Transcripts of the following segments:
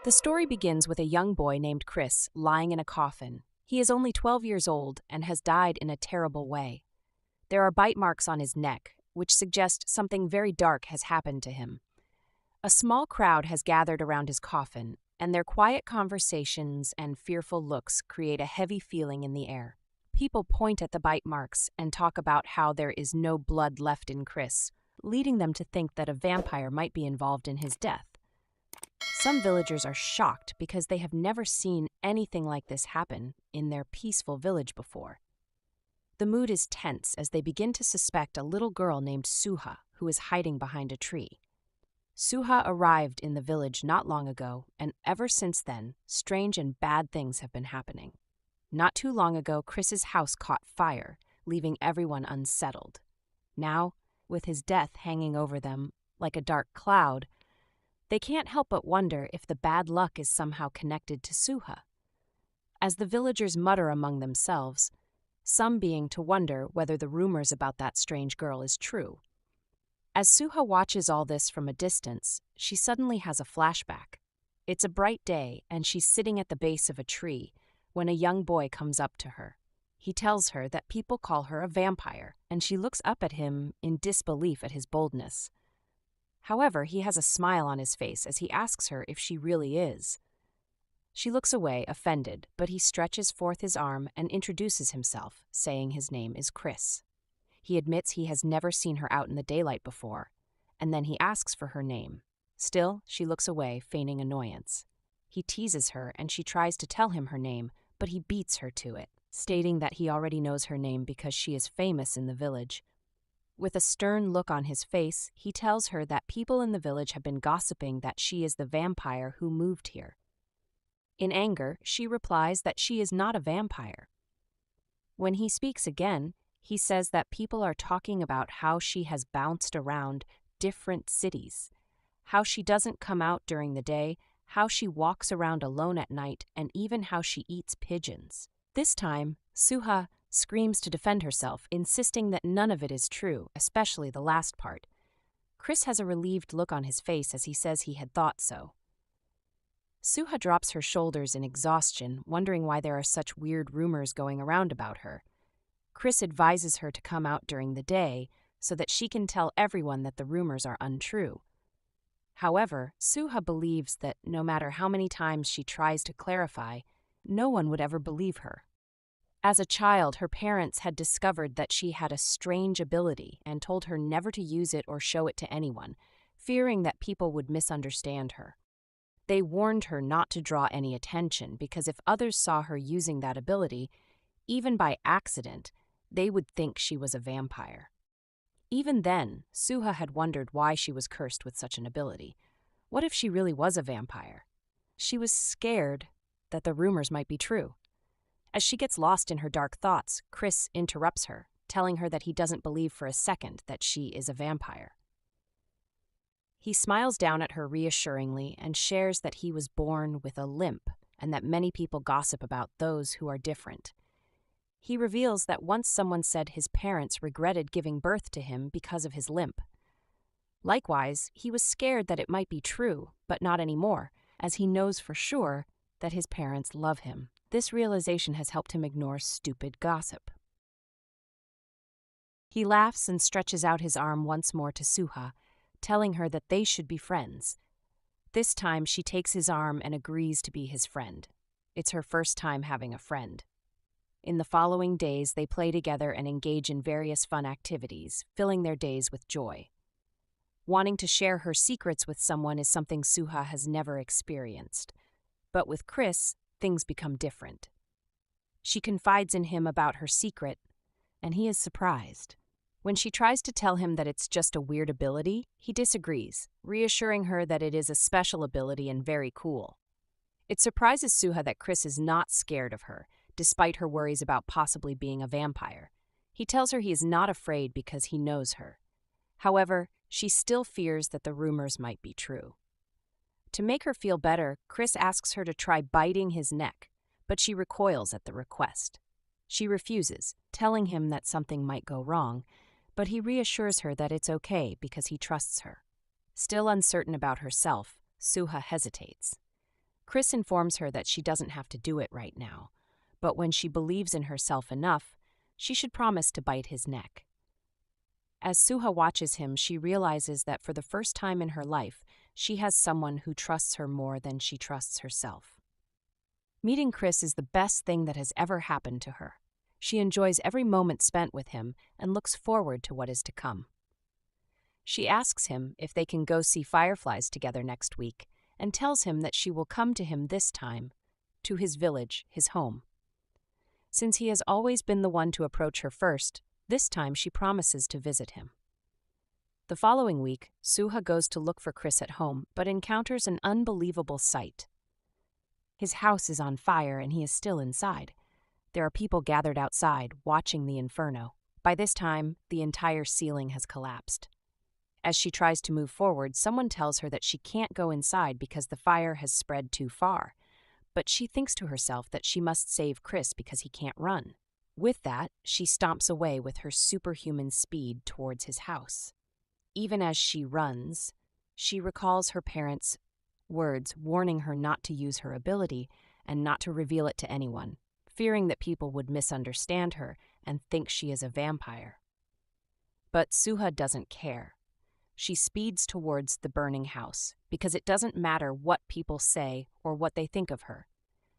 The story begins with a young boy named Chris lying in a coffin. He is only 12 years old and has died in a terrible way. There are bite marks on his neck, which suggest something very dark has happened to him. A small crowd has gathered around his coffin, and their quiet conversations and fearful looks create a heavy feeling in the air. People point at the bite marks and talk about how there is no blood left in Chris, leading them to think that a vampire might be involved in his death. Some villagers are shocked because they have never seen anything like this happen in their peaceful village before. The mood is tense as they begin to suspect a little girl named Suha who is hiding behind a tree. Suha arrived in the village not long ago, and ever since then, strange and bad things have been happening. Not too long ago, Chris's house caught fire, leaving everyone unsettled. Now, with his death hanging over them like a dark cloud, they can't help but wonder if the bad luck is somehow connected to Suha. As the villagers mutter among themselves, some being to wonder whether the rumors about that strange girl is true. As Suha watches all this from a distance, she suddenly has a flashback. It's a bright day, and she's sitting at the base of a tree when a young boy comes up to her. He tells her that people call her a vampire, and she looks up at him in disbelief at his boldness. However, he has a smile on his face as he asks her if she really is. She looks away, offended, but he stretches forth his arm and introduces himself, saying his name is Chris. He admits he has never seen her out in the daylight before, and then he asks for her name. Still, she looks away, feigning annoyance. He teases her, and she tries to tell him her name, but he beats her to it, stating that he already knows her name because she is famous in the village. With a stern look on his face, he tells her that people in the village have been gossiping that she is the vampire who moved here. In anger, she replies that she is not a vampire. When he speaks again, he says that people are talking about how she has bounced around different cities, how she doesn't come out during the day, how she walks around alone at night, and even how she eats pigeons. This time, Suha screams to defend herself, insisting that none of it is true, especially the last part. Chris has a relieved look on his face as he says he had thought so. Suha drops her shoulders in exhaustion, wondering why there are such weird rumors going around about her. Chris advises her to come out during the day so that she can tell everyone that the rumors are untrue. However, Suha believes that no matter how many times she tries to clarify, no one would ever believe her. As a child, her parents had discovered that she had a strange ability and told her never to use it or show it to anyone, fearing that people would misunderstand her. They warned her not to draw any attention because if others saw her using that ability, even by accident, they would think she was a vampire. Even then, Suha had wondered why she was cursed with such an ability. What if she really was a vampire? She was scared that the rumors might be true. As she gets lost in her dark thoughts, Chris interrupts her, telling her that he doesn't believe for a second that she is a vampire. He smiles down at her reassuringly and shares that he was born with a limp and that many people gossip about those who are different. He reveals that once someone said his parents regretted giving birth to him because of his limp. Likewise, he was scared that it might be true, but not anymore, as he knows for sure that his parents love him. This realization has helped him ignore stupid gossip. He laughs and stretches out his arm once more to Suha, telling her that they should be friends. This time she takes his arm and agrees to be his friend. It's her first time having a friend. In the following days, they play together and engage in various fun activities, filling their days with joy. Wanting to share her secrets with someone is something Suha has never experienced. But with Chris, things become different. She confides in him about her secret, and he is surprised. When she tries to tell him that it's just a weird ability, he disagrees, reassuring her that it is a special ability and very cool. It surprises Suha that Chris is not scared of her, despite her worries about possibly being a vampire. He tells her he is not afraid because he knows her. However, she still fears that the rumors might be true. To make her feel better, Chris asks her to try biting his neck, but she recoils at the request. She refuses, telling him that something might go wrong, but he reassures her that it's okay because he trusts her. Still uncertain about herself, Suha hesitates. Chris informs her that she doesn't have to do it right now, but when she believes in herself enough, she should promise to bite his neck. As Suha watches him, she realizes that for the first time in her life, she has someone who trusts her more than she trusts herself. Meeting Chris is the best thing that has ever happened to her. She enjoys every moment spent with him and looks forward to what is to come. She asks him if they can go see fireflies together next week and tells him that she will come to him this time, to his village, his home. Since he has always been the one to approach her first, this time she promises to visit him. The following week, Suha goes to look for Chris at home but encounters an unbelievable sight. His house is on fire and he is still inside. There are people gathered outside, watching the inferno. By this time, the entire ceiling has collapsed. As she tries to move forward, someone tells her that she can't go inside because the fire has spread too far. But she thinks to herself that she must save Chris because he can't run. With that, she stomps away with her superhuman speed towards his house. Even as she runs, she recalls her parents' words warning her not to use her ability and not to reveal it to anyone, fearing that people would misunderstand her and think she is a vampire. But Suha doesn't care. She speeds towards the burning house because it doesn't matter what people say or what they think of her.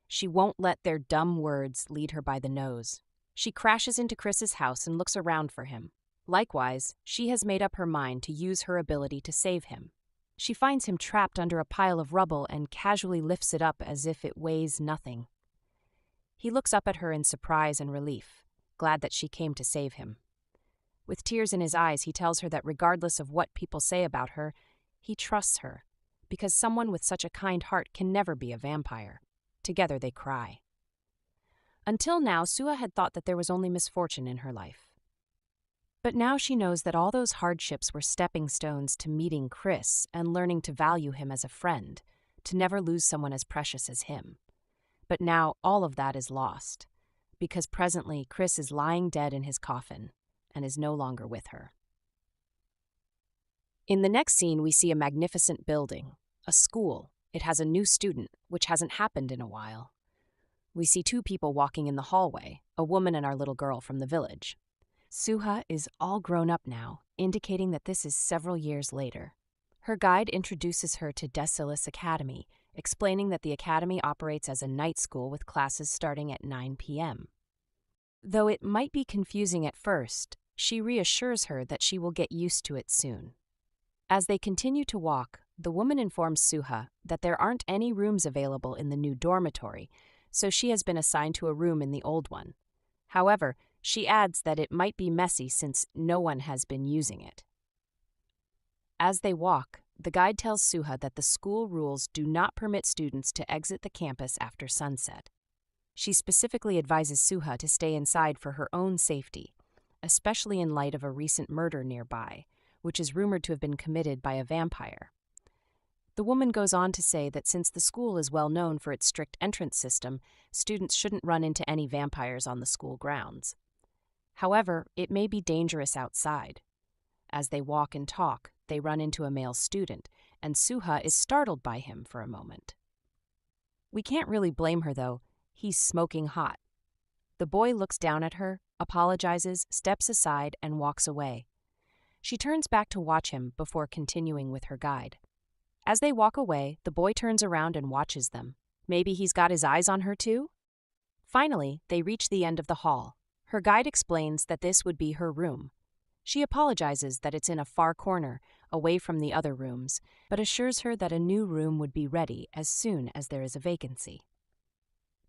She won't let their dumb words lead her by the nose. She crashes into Chris's house and looks around for him. Likewise, she has made up her mind to use her ability to save him. She finds him trapped under a pile of rubble and casually lifts it up as if it weighs nothing. He looks up at her in surprise and relief, glad that she came to save him. With tears in his eyes, he tells her that regardless of what people say about her, he trusts her, because someone with such a kind heart can never be a vampire. Together they cry. Until now, Suha had thought that there was only misfortune in her life. But now she knows that all those hardships were stepping stones to meeting Chris and learning to value him as a friend, to never lose someone as precious as him. But now all of that is lost, because presently Chris is lying dead in his coffin and is no longer with her. In the next scene, we see a magnificent building, a school. It has a new student, which hasn't happened in a while. We see two people walking in the hallway, a woman and our little girl from the village. Suha is all grown up now, indicating that this is several years later. Her guide introduces her to Decilis Academy, explaining that the academy operates as a night school with classes starting at 9 p.m. Though it might be confusing at first, she reassures her that she will get used to it soon. As they continue to walk, the woman informs Suha that there aren't any rooms available in the new dormitory, so she has been assigned to a room in the old one. However, she adds that it might be messy since no one has been using it. As they walk, the guide tells Suha that the school rules do not permit students to exit the campus after sunset. She specifically advises Suha to stay inside for her own safety, especially in light of a recent murder nearby, which is rumored to have been committed by a vampire. The woman goes on to say that since the school is well known for its strict entrance system, students shouldn't run into any vampires on the school grounds. However, it may be dangerous outside. As they walk and talk, they run into a male student, and Suha is startled by him for a moment. We can't really blame her, though. He's smoking hot. The boy looks down at her, apologizes, steps aside, and walks away. She turns back to watch him before continuing with her guide. As they walk away, the boy turns around and watches them. Maybe he's got his eyes on her too? Finally, they reach the end of the hall. Her guide explains that this would be her room. She apologizes that it's in a far corner, away from the other rooms, but assures her that a new room would be ready as soon as there is a vacancy.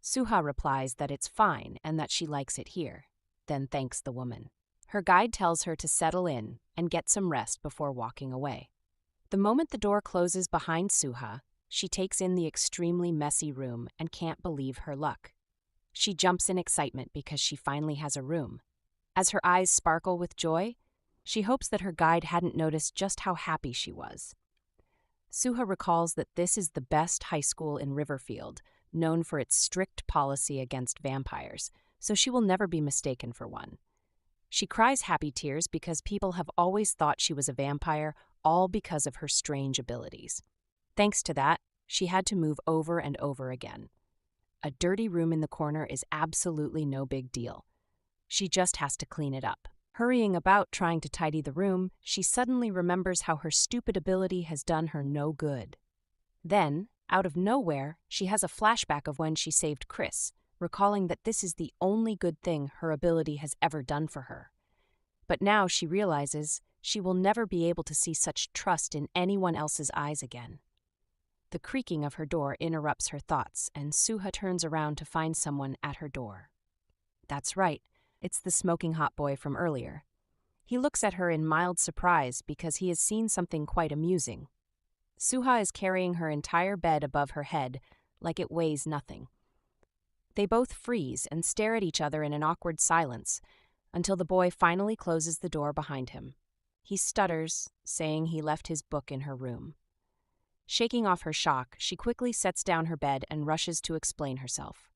Suha replies that it's fine and that she likes it here, then thanks the woman. Her guide tells her to settle in and get some rest before walking away. The moment the door closes behind Suha, she takes in the extremely messy room and can't believe her luck. She jumps in excitement because she finally has a room. As her eyes sparkle with joy, she hopes that her guide hadn't noticed just how happy she was. Suha recalls that this is the best high school in Riverfield, known for its strict policy against vampires, so she will never be mistaken for one. She cries happy tears because people have always thought she was a vampire, all because of her strange abilities. Thanks to that, she had to move over and over again. A dirty room in the corner is absolutely no big deal. She just has to clean it up. Hurrying about trying to tidy the room, she suddenly remembers how her stupid ability has done her no good. Then, out of nowhere, she has a flashback of when she saved Chris, recalling that this is the only good thing her ability has ever done for her. But now she realizes she will never be able to see such trust in anyone else's eyes again. The creaking of her door interrupts her thoughts, and Suha turns around to find someone at her door. That's right, it's the smoking hot boy from earlier. He looks at her in mild surprise because he has seen something quite amusing. Suha is carrying her entire bed above her head like it weighs nothing. They both freeze and stare at each other in an awkward silence until the boy finally closes the door behind him. He stutters, saying he left his book in her room. Shaking off her shock, she quickly sets down her bed and rushes to explain herself.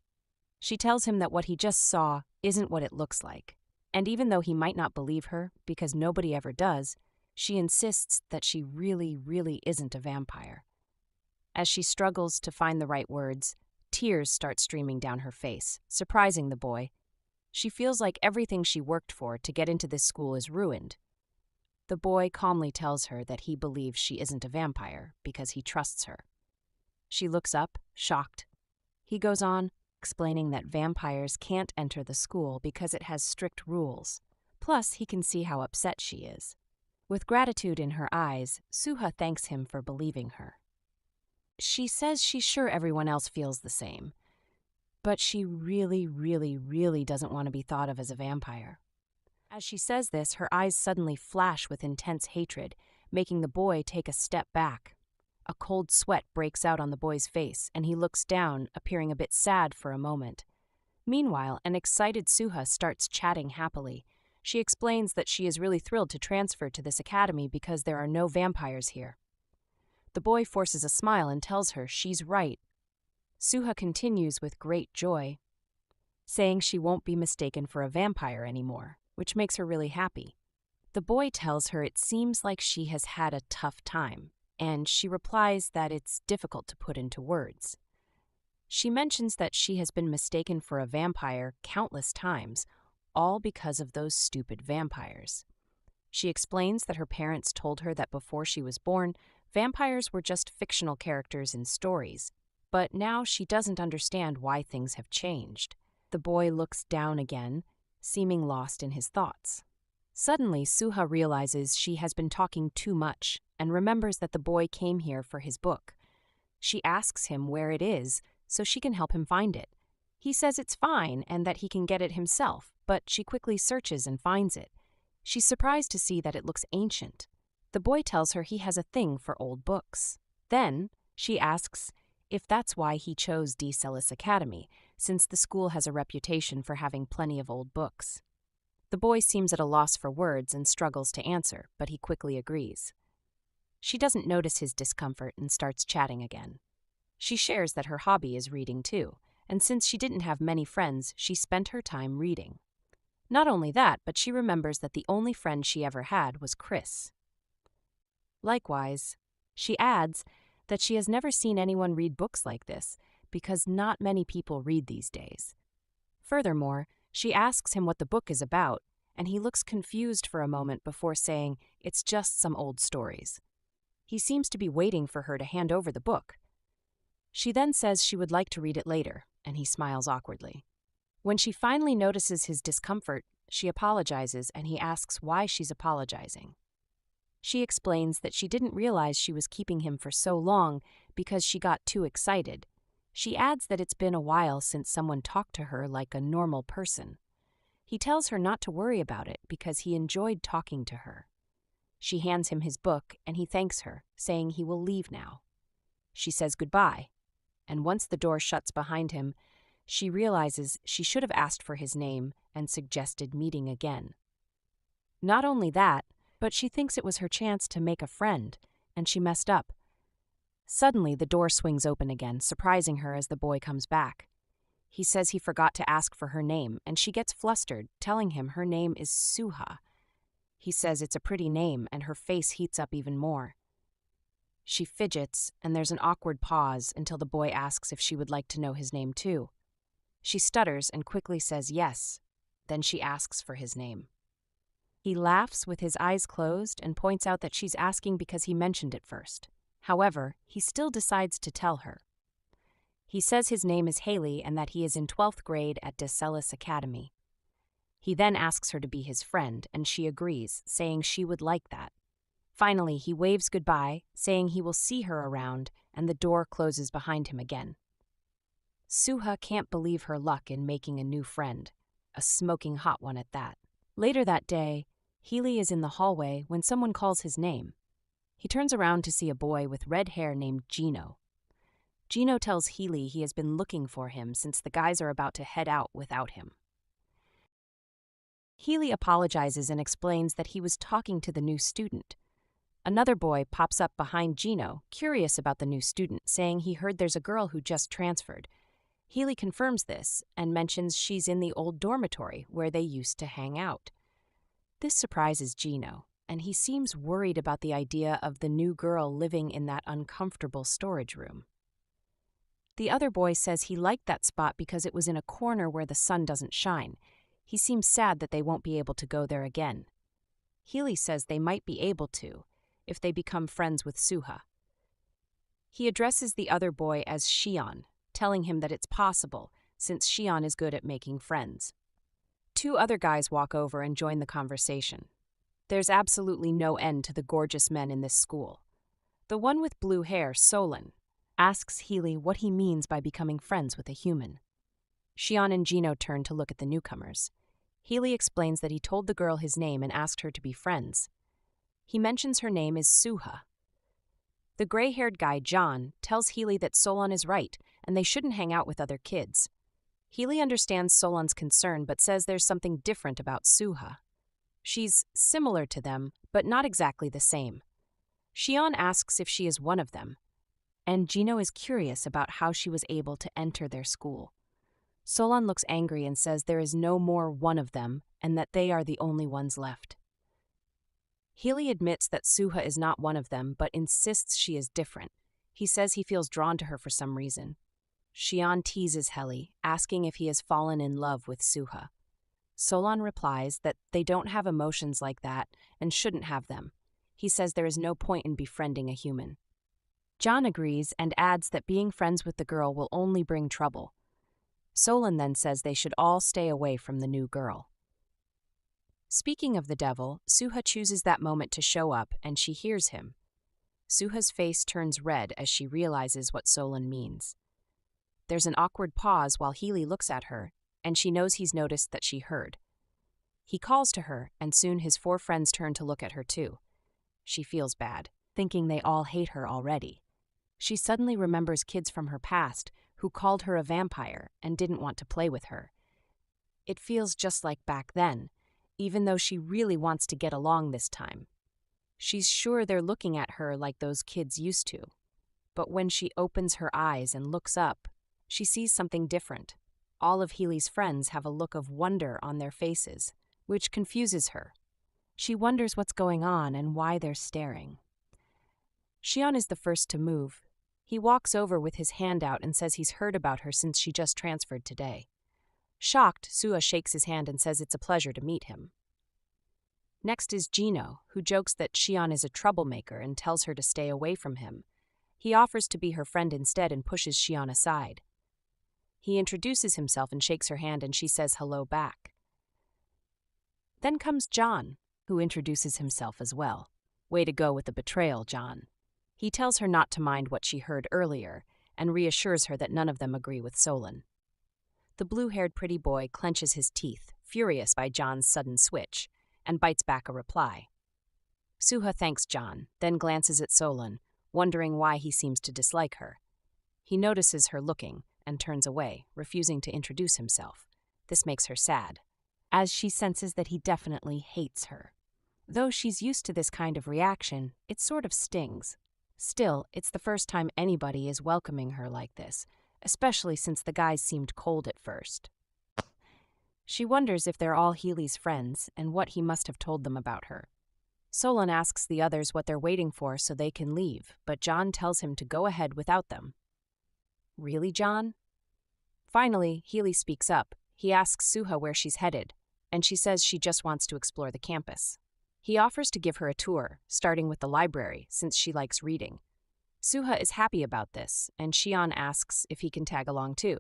She tells him that what he just saw isn't what it looks like, and even though he might not believe her, because nobody ever does, she insists that she really, really isn't a vampire. As she struggles to find the right words, tears start streaming down her face, surprising the boy. She feels like everything she worked for to get into this school is ruined. The boy calmly tells her that he believes she isn't a vampire because he trusts her. She looks up, shocked. He goes on, explaining that vampires can't enter the school because it has strict rules. Plus, he can see how upset she is. With gratitude in her eyes, Suha thanks him for believing her. She says she's sure everyone else feels the same, but she really, really, really doesn't want to be thought of as a vampire. As she says this, her eyes suddenly flash with intense hatred, making the boy take a step back. A cold sweat breaks out on the boy's face, and he looks down, appearing a bit sad for a moment. Meanwhile, an excited Suha starts chatting happily. She explains that she is really thrilled to transfer to this academy because there are no vampires here. The boy forces a smile and tells her she's right. Suha continues with great joy, saying she won't be mistaken for a vampire anymore, which makes her really happy. The boy tells her it seems like she has had a tough time, and she replies that it's difficult to put into words. She mentions that she has been mistaken for a vampire countless times, all because of those stupid vampires. She explains that her parents told her that before she was born, vampires were just fictional characters in stories, but now she doesn't understand why things have changed. The boy looks down again, seeming lost in his thoughts. Suddenly, Suha realizes she has been talking too much and remembers that the boy came here for his book. She asks him where it is so she can help him find it. He says it's fine and that he can get it himself, but she quickly searches and finds it. She's surprised to see that it looks ancient. The boy tells her he has a thing for old books. Then, she asks if that's why he chose Celis Academy, since the school has a reputation for having plenty of old books. The boy seems at a loss for words and struggles to answer, but he quickly agrees. She doesn't notice his discomfort and starts chatting again. She shares that her hobby is reading too, and since she didn't have many friends, she spent her time reading. Not only that, but she remembers that the only friend she ever had was Chris. Likewise, she adds that she has never seen anyone read books like this because not many people read these days. Furthermore, she asks him what the book is about, and he looks confused for a moment before saying it's just some old stories. He seems to be waiting for her to hand over the book. She then says she would like to read it later, and he smiles awkwardly. When she finally notices his discomfort, she apologizes and he asks why she's apologizing. She explains that she didn't realize she was keeping him for so long because she got too excited. She adds that it's been a while since someone talked to her like a normal person. He tells her not to worry about it because he enjoyed talking to her. She hands him his book and he thanks her, saying he will leave now. She says goodbye, and once the door shuts behind him, she realizes she should have asked for his name and suggested meeting again. Not only that, but she thinks it was her chance to make a friend, and she messed up. Suddenly, the door swings open again, surprising her as the boy comes back. He says he forgot to ask for her name, and she gets flustered, telling him her name is Suha. He says it's a pretty name, and her face heats up even more. She fidgets, and there's an awkward pause until the boy asks if she would like to know his name too. She stutters and quickly says yes. Then she asks for his name. He laughs with his eyes closed and points out that she's asking because he mentioned it first. However, he still decides to tell her. He says his name is Haley and that he is in 12th grade at Decellis Academy. He then asks her to be his friend, and she agrees, saying she would like that. Finally, he waves goodbye, saying he will see her around, and the door closes behind him again. Suha can't believe her luck in making a new friend, a smoking hot one at that. Later that day, Healy is in the hallway when someone calls his name. He turns around to see a boy with red hair named Gino. Gino tells Healy he has been looking for him since the guys are about to head out without him. Healy apologizes and explains that he was talking to the new student. Another boy pops up behind Gino, curious about the new student, saying he heard there's a girl who just transferred. Healy confirms this and mentions she's in the old dormitory where they used to hang out. This surprises Gino, and he seems worried about the idea of the new girl living in that uncomfortable storage room. The other boy says he liked that spot because it was in a corner where the sun doesn't shine. He seems sad that they won't be able to go there again. Healy says they might be able to, if they become friends with Suha. He addresses the other boy as Shion, telling him that it's possible, since Shion is good at making friends. Two other guys walk over and join the conversation. There's absolutely no end to the gorgeous men in this school. The one with blue hair, Solon, asks Healy what he means by becoming friends with a human. Shion and Gino turn to look at the newcomers. Healy explains that he told the girl his name and asked her to be friends. He mentions her name is Suha. The gray-haired guy, John, tells Healy that Solon is right and they shouldn't hang out with other kids. Healy understands Solon's concern but says there's something different about Suha. She's similar to them, but not exactly the same. Shion asks if she is one of them, and Gino is curious about how she was able to enter their school. Solon looks angry and says there is no more one of them and that they are the only ones left. Healy admits that Suha is not one of them, but insists she is different. He says he feels drawn to her for some reason. Shion teases Healy, asking if he has fallen in love with Suha. Solon replies that they don't have emotions like that and shouldn't have them. He says there is no point in befriending a human. John agrees and adds that being friends with the girl will only bring trouble. Solon then says they should all stay away from the new girl. Speaking of the devil, Suha chooses that moment to show up, and she hears him. Suha's face turns red as she realizes what Solon means. There's an awkward pause while Healy looks at her, and she knows he's noticed that she heard. He calls to her, and soon his 4 friends turn to look at her too. She feels bad, thinking they all hate her already. She suddenly remembers kids from her past who called her a vampire and didn't want to play with her. It feels just like back then, even though she really wants to get along this time. She's sure they're looking at her like those kids used to. But when she opens her eyes and looks up, she sees something different. All of Healy's friends have a look of wonder on their faces, which confuses her. She wonders what's going on and why they're staring. Shion is the first to move. He walks over with his hand out and says he's heard about her since she just transferred today. Shocked, Suha shakes his hand and says it's a pleasure to meet him. Next is Gino, who jokes that Shion is a troublemaker and tells her to stay away from him. He offers to be her friend instead and pushes Shion aside. He introduces himself and shakes her hand, and she says hello back. Then comes John, who introduces himself as well. Way to go with the betrayal, John. He tells her not to mind what she heard earlier and reassures her that none of them agree with Solon. The blue-haired pretty boy clenches his teeth, furious by John's sudden switch, and bites back a reply. Suha thanks John, then glances at Solon, wondering why he seems to dislike her. He notices her looking and turns away, refusing to introduce himself. This makes her sad, as she senses that he definitely hates her. Though she's used to this kind of reaction, it sort of stings. Still, it's the first time anybody is welcoming her like this, especially since the guys seemed cold at first. She wonders if they're all Healy's friends and what he must have told them about her. Solon asks the others what they're waiting for so they can leave, but John tells him to go ahead without them. Really, John? Finally, Healy speaks up. He asks Suha where she's headed, and she says she just wants to explore the campus. He offers to give her a tour, starting with the library, since she likes reading. Suha is happy about this, and Xian asks if he can tag along too.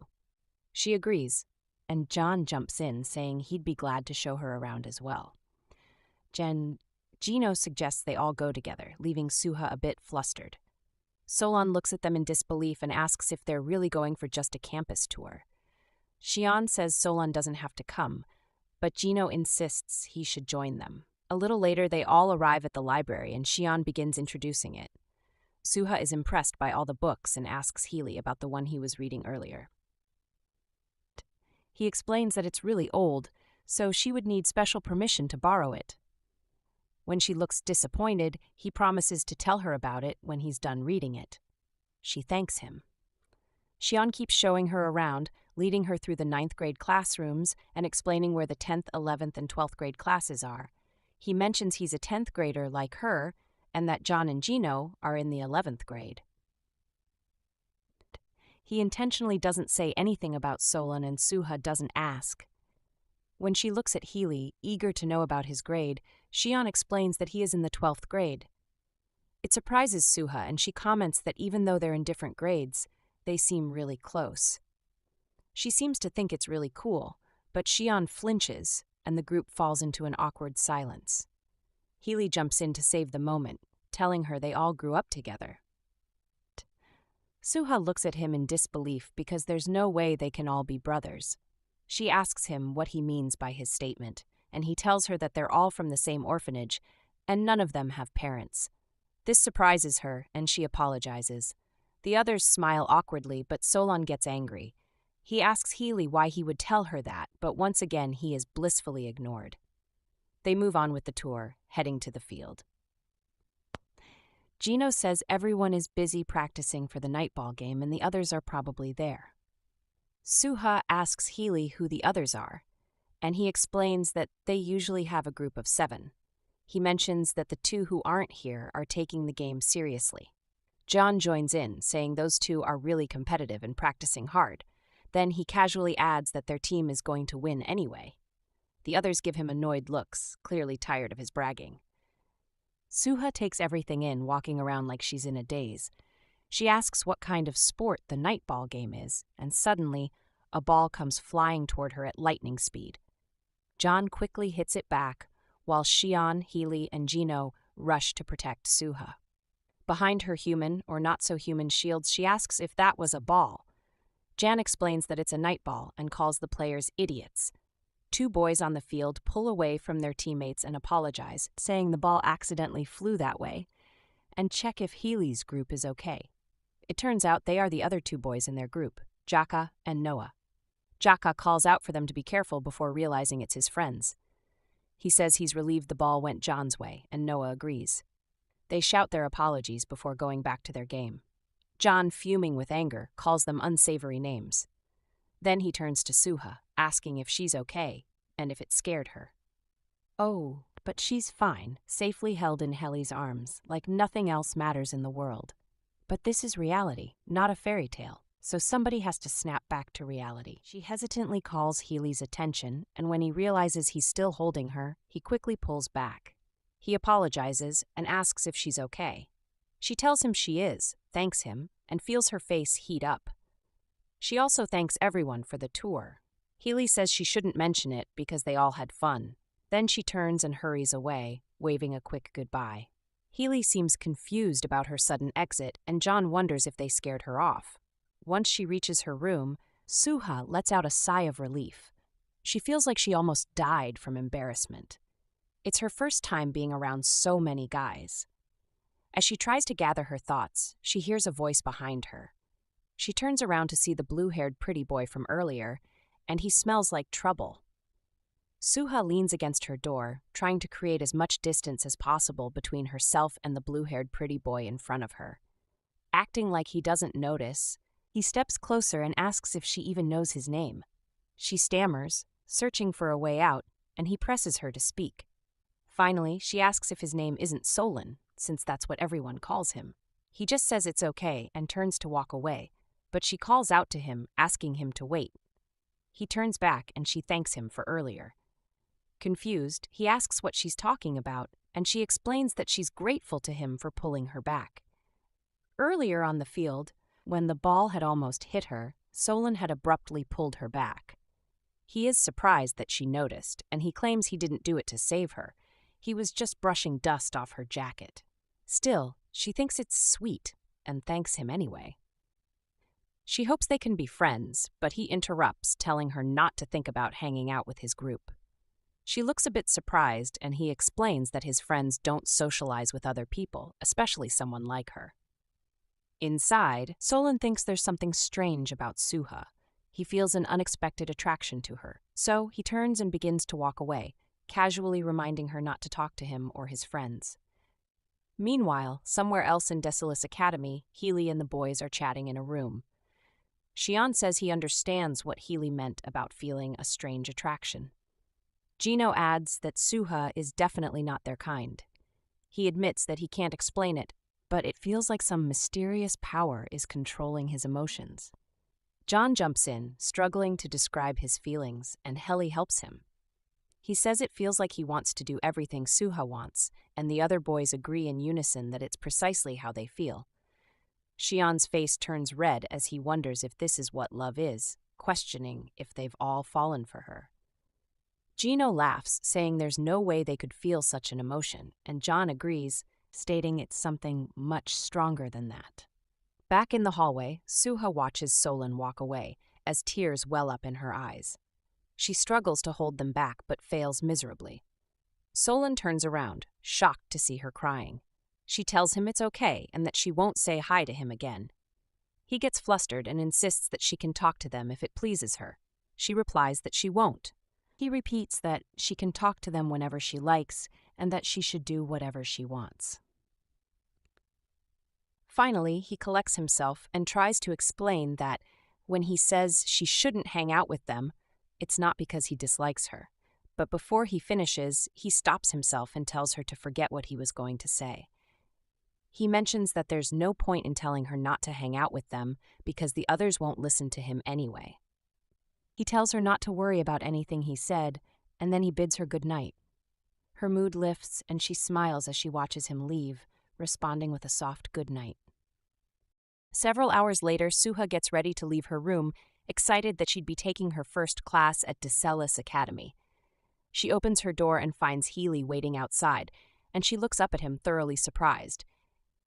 She agrees, and John jumps in, saying he'd be glad to show her around as well. Gino suggests they all go together, leaving Suha a bit flustered. Solon looks at them in disbelief and asks if they're really going for just a campus tour. Xian says Solon doesn't have to come, but Gino insists he should join them. A little later, they all arrive at the library and Xian begins introducing it. Suha is impressed by all the books and asks Healy about the one he was reading earlier. He explains that it's really old, so she would need special permission to borrow it. When she looks disappointed, he promises to tell her about it when he's done reading it. She thanks him. Xian keeps showing her around, leading her through the 9th grade classrooms and explaining where the 10th, 11th, and 12th grade classes are. He mentions he's a 10th grader like her and that John and Gino are in the 11th grade. He intentionally doesn't say anything about Solon and Suha doesn't ask. When she looks at Healy, eager to know about his grade, Xian explains that he is in the 12th grade. It surprises Suha, and she comments that even though they're in different grades, they seem really close. She seems to think it's really cool, but Xian flinches, and the group falls into an awkward silence. Healy jumps in to save the moment, telling her they all grew up together. Suha looks at him in disbelief because there's no way they can all be brothers. She asks him what he means by his statement, and he tells her that they're all from the same orphanage, and none of them have parents. This surprises her, and she apologizes. The others smile awkwardly, but Solon gets angry. He asks Healy why he would tell her that, but once again he is blissfully ignored. They move on with the tour, heading to the field. Gino says everyone is busy practicing for the nightball game and the others are probably there. Suha asks Healy who the others are, and he explains that they usually have a group of 7. He mentions that the 2 who aren't here are taking the game seriously. John joins in, saying those 2 are really competitive and practicing hard. Then he casually adds that their team is going to win anyway. The others give him annoyed looks, clearly tired of his bragging. Suha takes everything in, walking around like she's in a daze. She asks what kind of sport the nightball game is, and suddenly, a ball comes flying toward her at lightning speed. John quickly hits it back, while Xian, Healy, and Gino rush to protect Suha. Behind her human, or not-so-human shields, she asks if that was a ball. Jan explains that it's a nightball and calls the players idiots. 2 boys on the field pull away from their teammates and apologize, saying the ball accidentally flew that way, and check if Healy's group is okay. It turns out they are the other 2 boys in their group, Jaka and Noah. Jaka calls out for them to be careful before realizing it's his friends. He says he's relieved the ball went John's way, and Noah agrees. They shout their apologies before going back to their game. John, fuming with anger, calls them unsavory names. Then he turns to Suha, asking if she's okay, and if it scared her. Oh, but she's fine, safely held in Heli's arms, like nothing else matters in the world. But this is reality, not a fairy tale, so somebody has to snap back to reality. She hesitantly calls Healy's attention, and when he realizes he's still holding her, he quickly pulls back. He apologizes and asks if she's okay. She tells him she is, thanks him, and feels her face heat up. She also thanks everyone for the tour. Healy says she shouldn't mention it because they all had fun. Then she turns and hurries away, waving a quick goodbye. Healy seems confused about her sudden exit, and John wonders if they scared her off. Once she reaches her room, Suha lets out a sigh of relief. She feels like she almost died from embarrassment. It's her first time being around so many guys. As she tries to gather her thoughts, she hears a voice behind her. She turns around to see the blue-haired pretty boy from earlier, and he smells like trouble. Suha leans against her door, trying to create as much distance as possible between herself and the blue-haired pretty boy in front of her. Acting like he doesn't notice, he steps closer and asks if she even knows his name. She stammers, searching for a way out, and he presses her to speak. Finally, she asks if his name isn't Solon, since that's what everyone calls him. He just says it's okay and turns to walk away, but she calls out to him, asking him to wait. He turns back and she thanks him for earlier. Confused, he asks what she's talking about, and she explains that she's grateful to him for pulling her back. Earlier on the field, when the ball had almost hit her, Solon had abruptly pulled her back. He is surprised that she noticed, and he claims he didn't do it to save her. He was just brushing dust off her jacket. Still, she thinks it's sweet and thanks him anyway. She hopes they can be friends, but he interrupts, telling her not to think about hanging out with his group. She looks a bit surprised, and he explains that his friends don't socialize with other people, especially someone like her. Inside, Solon thinks there's something strange about Suha. He feels an unexpected attraction to her, so he turns and begins to walk away, casually reminding her not to talk to him or his friends. Meanwhile, somewhere else in Decilis Academy, Healy and the boys are chatting in a room. Xian says he understands what Healy meant about feeling a strange attraction. Gino adds that Suha is definitely not their kind. He admits that he can't explain it, but it feels like some mysterious power is controlling his emotions. John jumps in, struggling to describe his feelings, and Helly helps him. He says it feels like he wants to do everything Suha wants, and the other boys agree in unison that it's precisely how they feel. Xian's face turns red as he wonders if this is what love is, questioning if they've all fallen for her. Gino laughs, saying there's no way they could feel such an emotion, and John agrees, stating it's something much stronger than that. Back in the hallway, Suha watches Solon walk away, as tears well up in her eyes. She struggles to hold them back, but fails miserably. Solon turns around, shocked to see her crying. She tells him it's okay and that she won't say hi to him again. He gets flustered and insists that she can talk to them if it pleases her. She replies that she won't. He repeats that she can talk to them whenever she likes and that she should do whatever she wants. Finally, he collects himself and tries to explain that when he says she shouldn't hang out with them, it's not because he dislikes her. But before he finishes, he stops himself and tells her to forget what he was going to say. He mentions that there's no point in telling her not to hang out with them because the others won't listen to him anyway. He tells her not to worry about anything he said, and then he bids her good night. Her mood lifts and she smiles as she watches him leave, responding with a soft good night. Several hours later, Suha gets ready to leave her room, excited that she'd be taking her first class at Decilis Academy. She opens her door and finds Healy waiting outside, and she looks up at him thoroughly surprised.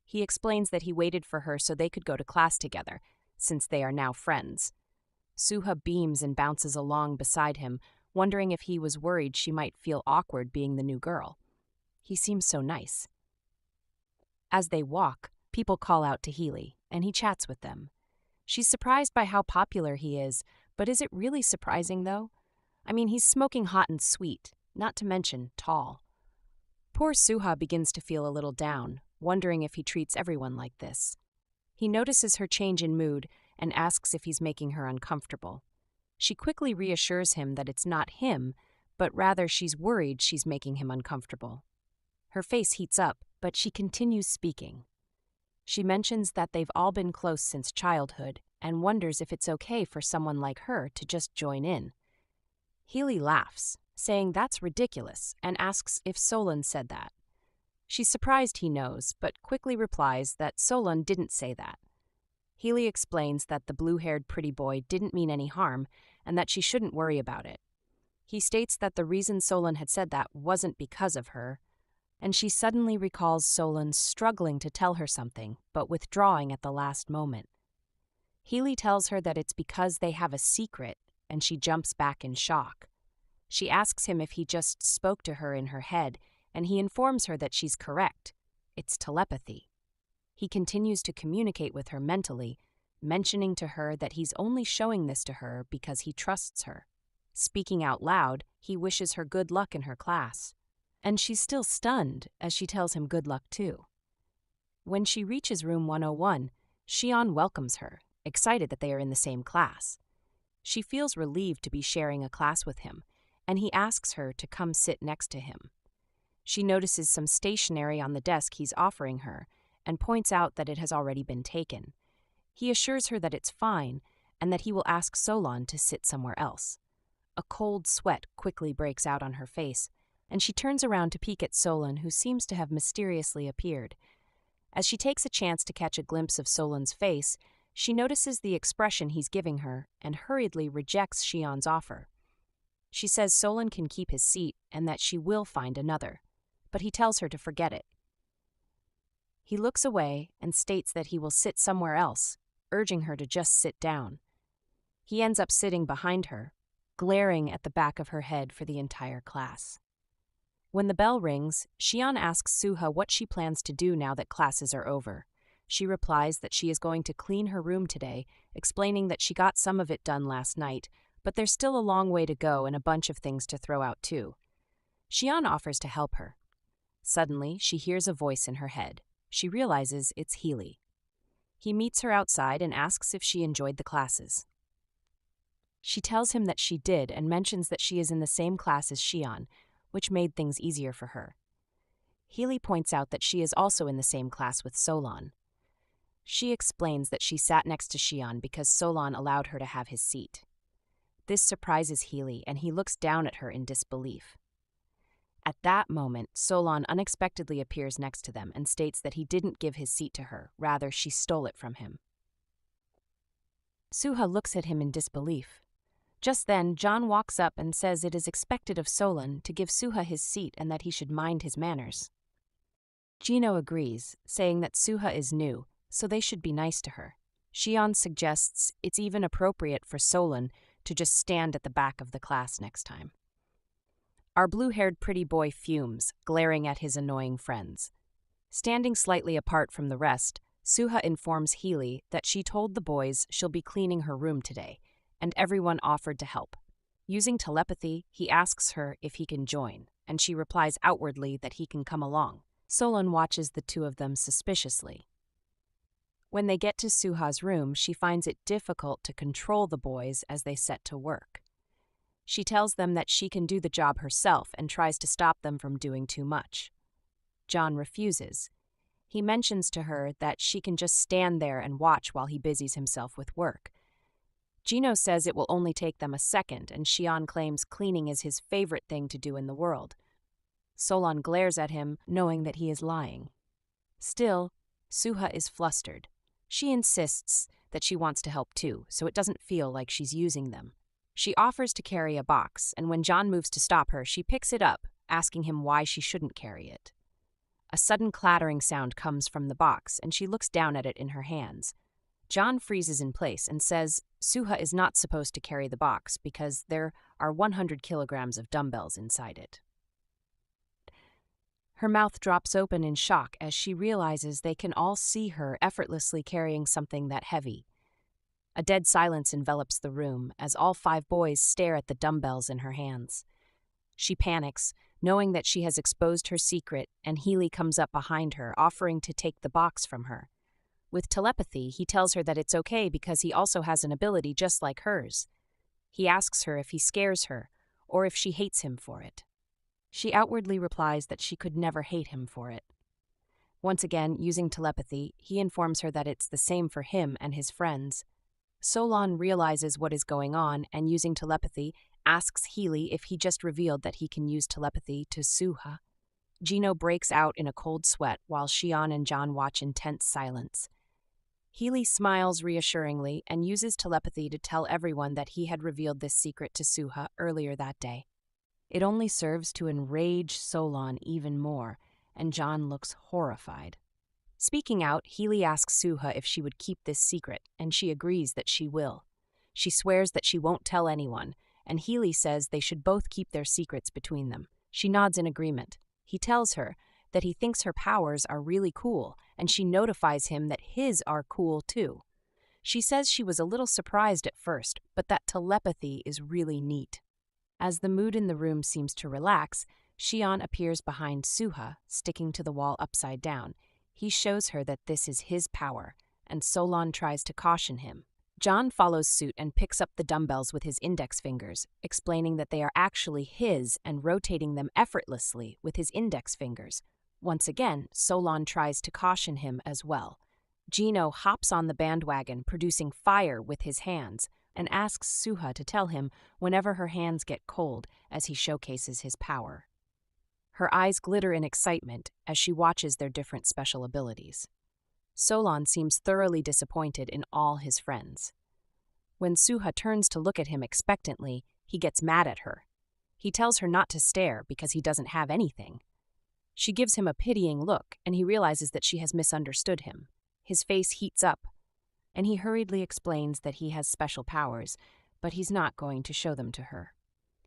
He explains that he waited for her so they could go to class together, since they are now friends. Suha beams and bounces along beside him, wondering if he was worried she might feel awkward being the new girl. He seems so nice. As they walk, people call out to Healy, and he chats with them. She's surprised by how popular he is, but is it really surprising, though? I mean, he's smoking hot and sweet, not to mention tall. Poor Suha begins to feel a little down, wondering if he treats everyone like this. He notices her change in mood and asks if he's making her uncomfortable. She quickly reassures him that it's not him, but rather she's worried she's making him uncomfortable. Her face heats up, but she continues speaking. She mentions that they've all been close since childhood and wonders if it's okay for someone like her to just join in. Healy laughs, saying that's ridiculous, and asks if Solon said that. She's surprised he knows, but quickly replies that Solon didn't say that. Healy explains that the blue-haired pretty boy didn't mean any harm and that she shouldn't worry about it. He states that the reason Solon had said that wasn't because of her, and she suddenly recalls Solon struggling to tell her something, but withdrawing at the last moment. Healy tells her that it's because they have a secret, and she jumps back in shock. She asks him if he just spoke to her in her head, and he informs her that she's correct. It's telepathy. He continues to communicate with her mentally, mentioning to her that he's only showing this to her because he trusts her. Speaking out loud, he wishes her good luck in her class. And she's still stunned as she tells him good luck too. When she reaches room 101, Xian welcomes her, excited that they are in the same class. She feels relieved to be sharing a class with him, and he asks her to come sit next to him. She notices some stationery on the desk he's offering her and points out that it has already been taken. He assures her that it's fine and that he will ask Solon to sit somewhere else. A cold sweat quickly breaks out on her face, and she turns around to peek at Solon, who seems to have mysteriously appeared. As she takes a chance to catch a glimpse of Solon's face, she notices the expression he's giving her and hurriedly rejects Xion's offer. She says Solon can keep his seat and that she will find another, but he tells her to forget it. He looks away and states that he will sit somewhere else, urging her to just sit down. He ends up sitting behind her, glaring at the back of her head for the entire class. When the bell rings, Xion asks Suha what she plans to do now that classes are over. She replies that she is going to clean her room today, explaining that she got some of it done last night, but there's still a long way to go and a bunch of things to throw out too. Xion offers to help her. Suddenly, she hears a voice in her head. She realizes it's Healy. He meets her outside and asks if she enjoyed the classes. She tells him that she did and mentions that she is in the same class as Xion, which made things easier for her. Healy points out that she is also in the same class with Solon. She explains that she sat next to Xion because Solon allowed her to have his seat. This surprises Healy, and he looks down at her in disbelief. At that moment, Solon unexpectedly appears next to them and states that he didn't give his seat to her, rather she stole it from him. Suha looks at him in disbelief. Just then, John walks up and says it is expected of Solon to give Suha his seat and that he should mind his manners. Gino agrees, saying that Suha is new, so they should be nice to her. Xion suggests it's even appropriate for Solon to just stand at the back of the class next time. Our blue-haired pretty boy fumes, glaring at his annoying friends. Standing slightly apart from the rest, Suha informs Healy that she told the boys she'll be cleaning her room today, and everyone offered to help. Using telepathy, he asks her if he can join, and she replies outwardly that he can come along. Solon watches the two of them suspiciously. When they get to Suha's room, she finds it difficult to control the boys as they set to work. She tells them that she can do the job herself and tries to stop them from doing too much. John refuses. He mentions to her that she can just stand there and watch while he busies himself with work. Gino says it will only take them a second, and Xion claims cleaning is his favorite thing to do in the world. Solon glares at him, knowing that he is lying. Still, Suha is flustered. She insists that she wants to help too, so it doesn't feel like she's using them. She offers to carry a box, and when John moves to stop her, she picks it up, asking him why she shouldn't carry it. A sudden clattering sound comes from the box, and she looks down at it in her hands. John freezes in place and says Suha is not supposed to carry the box because there are 100 kilograms of dumbbells inside it. Her mouth drops open in shock as she realizes they can all see her effortlessly carrying something that heavy. A dead silence envelops the room as all 5 boys stare at the dumbbells in her hands. She panics, knowing that she has exposed her secret, and Healy comes up behind her, offering to take the box from her. With telepathy, he tells her that it's okay because he also has an ability just like hers. He asks her if he scares her, or if she hates him for it. She outwardly replies that she could never hate him for it. Once again, using telepathy, he informs her that it's the same for him and his friends. Solon realizes what is going on and, using telepathy, asks Healy if he just revealed that he can use telepathy to Suha. Gino breaks out in a cold sweat while Xion and John watch in tense silence. Healy smiles reassuringly and uses telepathy to tell everyone that he had revealed this secret to Suha earlier that day. It only serves to enrage Solon even more, and John looks horrified. Speaking out, Healy asks Suha if she would keep this secret, and she agrees that she will. She swears that she won't tell anyone, and Healy says they should both keep their secrets between them. She nods in agreement. He tells her that he thinks her powers are really cool, and she notifies him that his are cool too. She says she was a little surprised at first, but that telepathy is really neat. As the mood in the room seems to relax, Xion appears behind Suha, sticking to the wall upside down. He shows her that this is his power, and Solon tries to caution him. John follows suit and picks up the dumbbells with his index fingers, explaining that they are actually his and rotating them effortlessly with his index fingers. Once again, Solon tries to caution him as well. Gino hops on the bandwagon, producing fire with his hands, and asks Suha to tell him whenever her hands get cold as he showcases his power. Her eyes glitter in excitement as she watches their different special abilities. Solon seems thoroughly disappointed in all his friends. When Suha turns to look at him expectantly, he gets mad at her. He tells her not to stare because he doesn't have anything. She gives him a pitying look, and he realizes that she has misunderstood him. His face heats up, and he hurriedly explains that he has special powers, but he's not going to show them to her.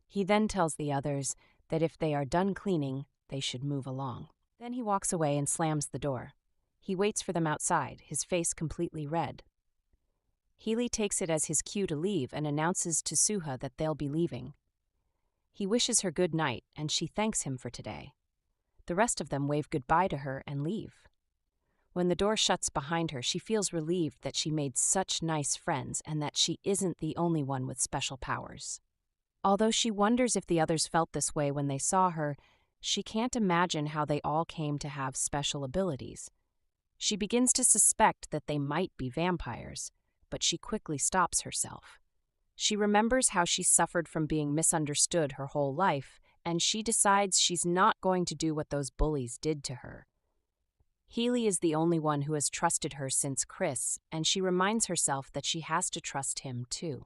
He then tells the others that if they are done cleaning, they should move along. Then he walks away and slams the door. He waits for them outside, his face completely red. Healy takes it as his cue to leave and announces to Suha that they'll be leaving. He wishes her good night, and she thanks him for today. The rest of them wave goodbye to her and leave. When the door shuts behind her, she feels relieved that she made such nice friends and that she isn't the only one with special powers. Although she wonders if the others felt this way when they saw her, she can't imagine how they all came to have special abilities. She begins to suspect that they might be vampires, but she quickly stops herself. She remembers how she suffered from being misunderstood her whole life, and she decides she's not going to do what those bullies did to her. Healy is the only one who has trusted her since Chris, and she reminds herself that she has to trust him too.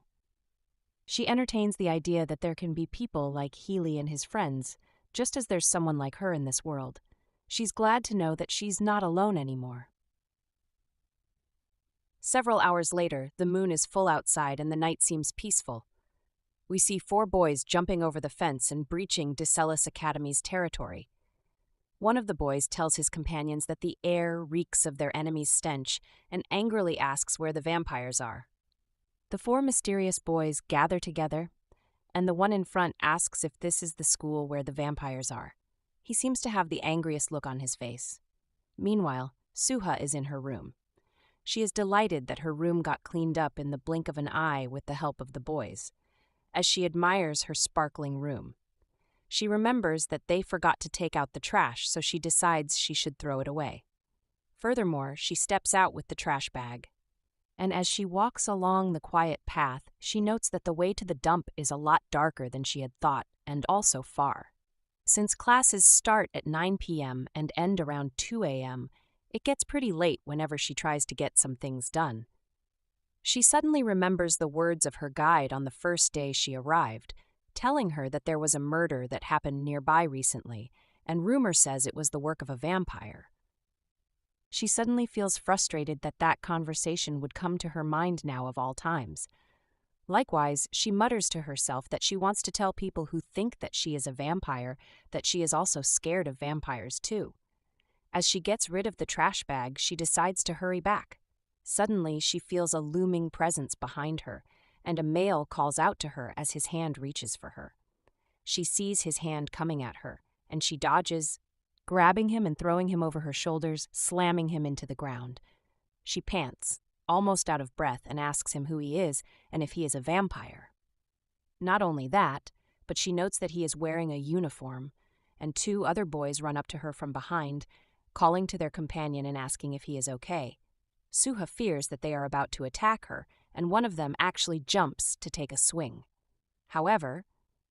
She entertains the idea that there can be people like Healy and his friends, just as there's someone like her in this world. She's glad to know that she's not alone anymore. Several hours later, the moon is full outside and the night seems peaceful. We see 4 boys jumping over the fence and breaching Decelis Academy's territory. One of the boys tells his companions that the air reeks of their enemy's stench and angrily asks where the vampires are. The 4 mysterious boys gather together, and the one in front asks if this is the school where the vampires are. He seems to have the angriest look on his face. Meanwhile, Suha is in her room. She is delighted that her room got cleaned up in the blink of an eye with the help of the boys, as she admires her sparkling room. She remembers that they forgot to take out the trash, so she decides she should throw it away. Furthermore, she steps out with the trash bag. And as she walks along the quiet path, she notes that the way to the dump is a lot darker than she had thought, and also far. Since classes start at 9 p.m. and end around 2 a.m., it gets pretty late whenever she tries to get some things done. She suddenly remembers the words of her guide on the first day she arrived, telling her that there was a murder that happened nearby recently, and rumor says it was the work of a vampire. She suddenly feels frustrated that that conversation would come to her mind now of all times. Likewise, she mutters to herself that she wants to tell people who think that she is a vampire that she is also scared of vampires too. As she gets rid of the trash bag, she decides to hurry back. Suddenly, she feels a looming presence behind her, and a male calls out to her as his hand reaches for her. She sees his hand coming at her, and she dodges, grabbing him and throwing him over her shoulders, slamming him into the ground. She pants, almost out of breath, and asks him who he is and if he is a vampire. Not only that, but she notes that he is wearing a uniform, and 2 other boys run up to her from behind, calling to their companion and asking if he is okay. Suha fears that they are about to attack her, and one of them actually jumps to take a swing. However,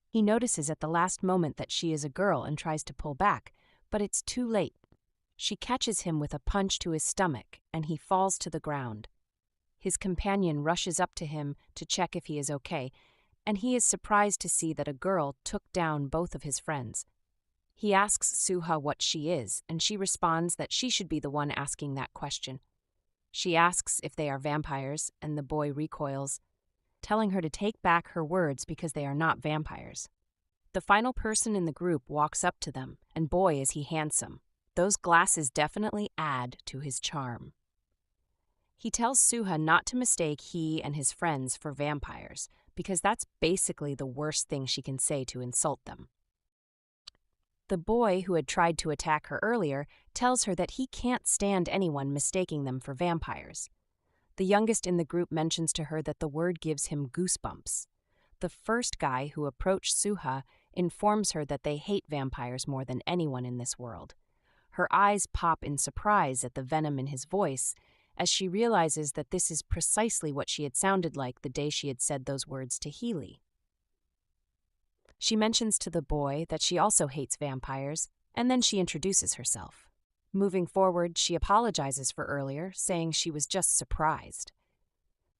he notices at the last moment that she is a girl and tries to pull back, but it's too late. She catches him with a punch to his stomach, and he falls to the ground. His companion rushes up to him to check if he is okay, and he is surprised to see that a girl took down both of his friends. He asks Suha what she is, and she responds that she should be the one asking that question. She asks if they are vampires, and the boy recoils, telling her to take back her words because they are not vampires. The final person in the group walks up to them, and boy is he handsome. Those glasses definitely add to his charm. He tells Suha not to mistake he and his friends for vampires, because that's basically the worst thing she can say to insult them. The boy who had tried to attack her earlier tells her that he can't stand anyone mistaking them for vampires. The youngest in the group mentions to her that the word gives him goosebumps. The first guy who approached Suha informs her that they hate vampires more than anyone in this world. Her eyes pop in surprise at the venom in his voice as she realizes that this is precisely what she had sounded like the day she had said those words to Healy. She mentions to the boy that she also hates vampires, and then she introduces herself. Moving forward, she apologizes for earlier, saying she was just surprised.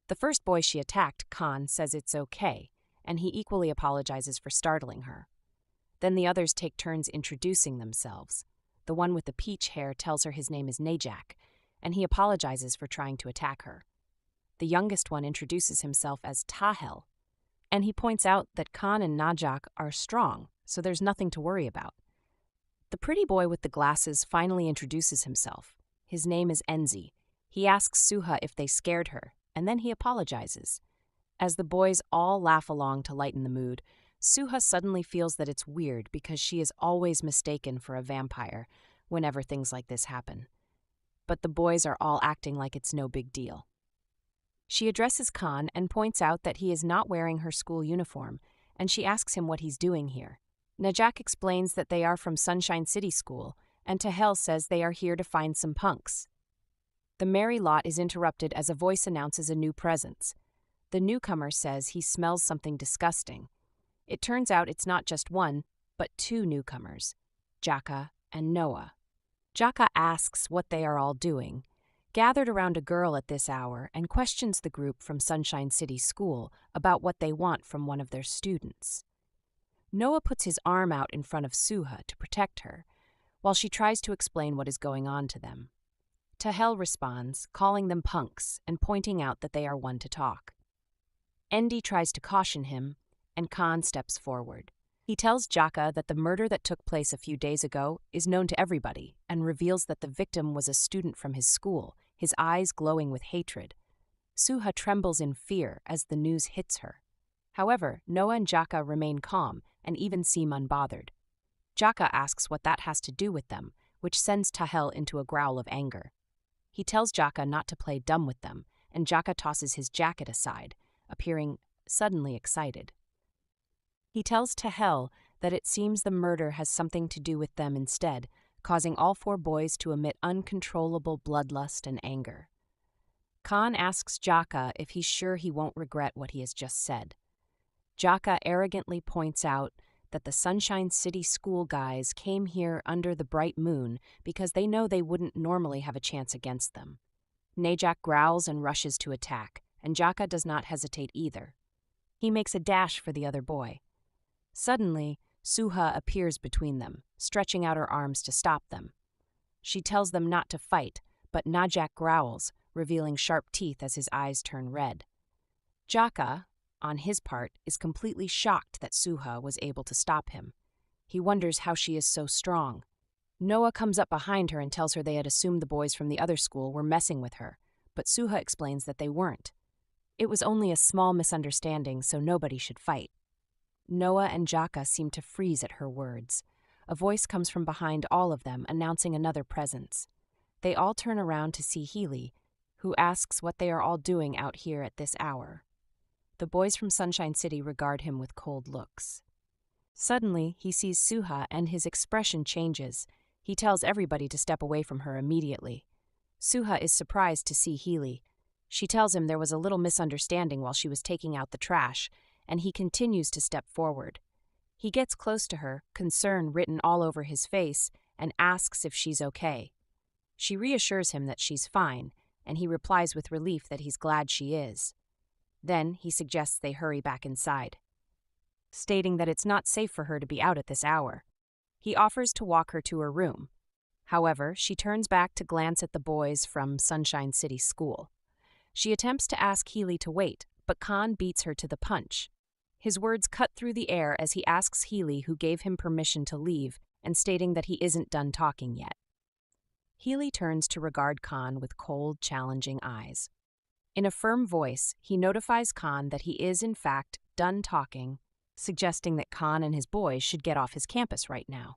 The first boy she attacked, Khan, says it's okay, and he equally apologizes for startling her. Then the others take turns introducing themselves. The one with the peach hair tells her his name is Najak, and he apologizes for trying to attack her. The youngest one introduces himself as Tahel, and he points out that Khan and Najak are strong, so there's nothing to worry about. The pretty boy with the glasses finally introduces himself. His name is Enzi. He asks Suha if they scared her, and then he apologizes. As the boys all laugh along to lighten the mood, Suha suddenly feels that it's weird because she is always mistaken for a vampire whenever things like this happen. But the boys are all acting like it's no big deal. She addresses Khan and points out that he is not wearing her school uniform, and she asks him what he's doing here. Najak explains that they are from Sunshine City School, and Tahel says they are here to find some punks. The merry lot is interrupted as a voice announces a new presence. The newcomer says he smells something disgusting. It turns out it's not just one, but two newcomers, Jaka and Noah. Jaka asks what they are all doing, gathered around a girl at this hour, and questions the group from Sunshine City School about what they want from one of their students. Noah puts his arm out in front of Suha to protect her, while she tries to explain what is going on to them. Tahel responds, calling them punks and pointing out that they are one to talk. Endi tries to caution him, and Khan steps forward. He tells Jaka that the murder that took place a few days ago is known to everybody and reveals that the victim was a student from his school, his eyes glowing with hatred. Suha trembles in fear as the news hits her. However, Noah and Jaka remain calm and even seem unbothered. Jaka asks what that has to do with them, which sends Tahel into a growl of anger. He tells Jaka not to play dumb with them, and Jaka tosses his jacket aside, appearing suddenly excited. He tells Tahel that it seems the murder has something to do with them instead, causing all four boys to emit uncontrollable bloodlust and anger. Khan asks Jaka if he's sure he won't regret what he has just said. Jaka arrogantly points out that the Sunshine City School guys came here under the bright moon because they know they wouldn't normally have a chance against them. Najak growls and rushes to attack, and Jaka does not hesitate either. He makes a dash for the other boy. Suddenly, Suha appears between them, stretching out her arms to stop them. She tells them not to fight, but Najak growls, revealing sharp teeth as his eyes turn red. Jaka, on his part, is completely shocked that Suha was able to stop him. He wonders how she is so strong. Noah comes up behind her and tells her they had assumed the boys from the other school were messing with her, but Suha explains that they weren't. It was only a small misunderstanding, so nobody should fight. Noah and Jaka seem to freeze at her words. A voice comes from behind all of them, announcing another presence. They all turn around to see Healy, who asks what they are all doing out here at this hour. The boys from Sunshine City regard him with cold looks. Suddenly, he sees Suha and his expression changes. He tells everybody to step away from her immediately. Suha is surprised to see Healy. She tells him there was a little misunderstanding while she was taking out the trash, and he continues to step forward. He gets close to her, concern written all over his face, and asks if she's okay. She reassures him that she's fine, and he replies with relief that he's glad she is. Then he suggests they hurry back inside, stating that it's not safe for her to be out at this hour. He offers to walk her to her room. However, she turns back to glance at the boys from Sunshine City School. She attempts to ask Healy to wait, but Khan beats her to the punch. His words cut through the air as he asks Healy who gave him permission to leave, and stating that he isn't done talking yet. Healy turns to regard Khan with cold, challenging eyes. In a firm voice, he notifies Khan that he is, in fact, done talking, suggesting that Khan and his boys should get off his campus right now.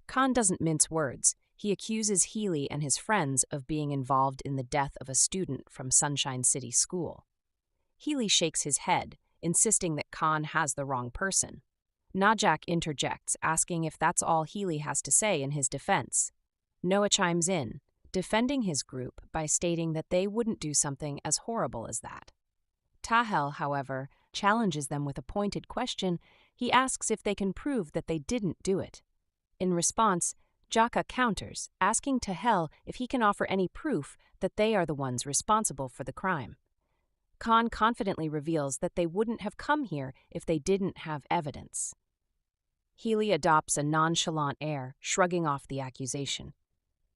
Khan doesn't mince words. He accuses Healy and his friends of being involved in the death of a student from Sunshine City School. Healy shakes his head, insisting that Khan has the wrong person. Najak interjects, asking if that's all Healy has to say in his defense. Noah chimes in, defending his group by stating that they wouldn't do something as horrible as that. Tahel, however, challenges them with a pointed question. He asks if they can prove that they didn't do it. In response, Jaka counters, asking Tahel if he can offer any proof that they are the ones responsible for the crime. Khan confidently reveals that they wouldn't have come here if they didn't have evidence. Healy adopts a nonchalant air, shrugging off the accusation.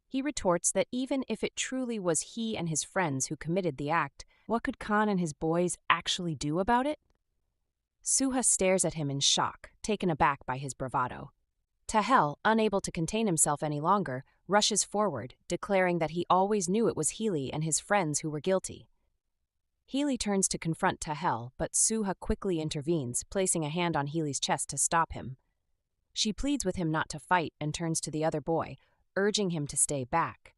He retorts that even if it truly was he and his friends who committed the act, what could Khan and his boys actually do about it? Suha stares at him in shock, taken aback by his bravado. Tahel, unable to contain himself any longer, rushes forward, declaring that he always knew it was Healy and his friends who were guilty. Healy turns to confront Tahel, but Suha quickly intervenes, placing a hand on Healy's chest to stop him. She pleads with him not to fight and turns to the other boy, urging him to stay back.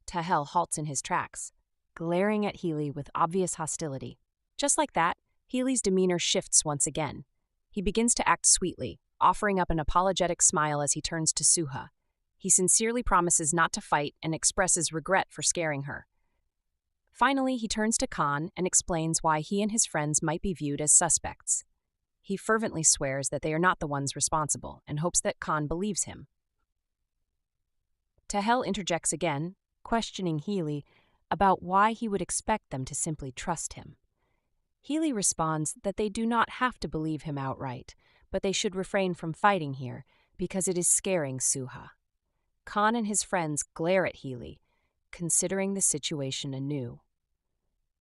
Tahel halts in his tracks, glaring at Healy with obvious hostility. Just like that, Healy's demeanor shifts once again. He begins to act sweetly, offering up an apologetic smile as he turns to Suha. He sincerely promises not to fight and expresses regret for scaring her. Finally, he turns to Khan and explains why he and his friends might be viewed as suspects. He fervently swears that they are not the ones responsible and hopes that Khan believes him. Tahel interjects again, questioning Healy about why he would expect them to simply trust him. Healy responds that they do not have to believe him outright, but they should refrain from fighting here because it is scaring Suha. Khan and his friends glare at Healy, considering the situation anew.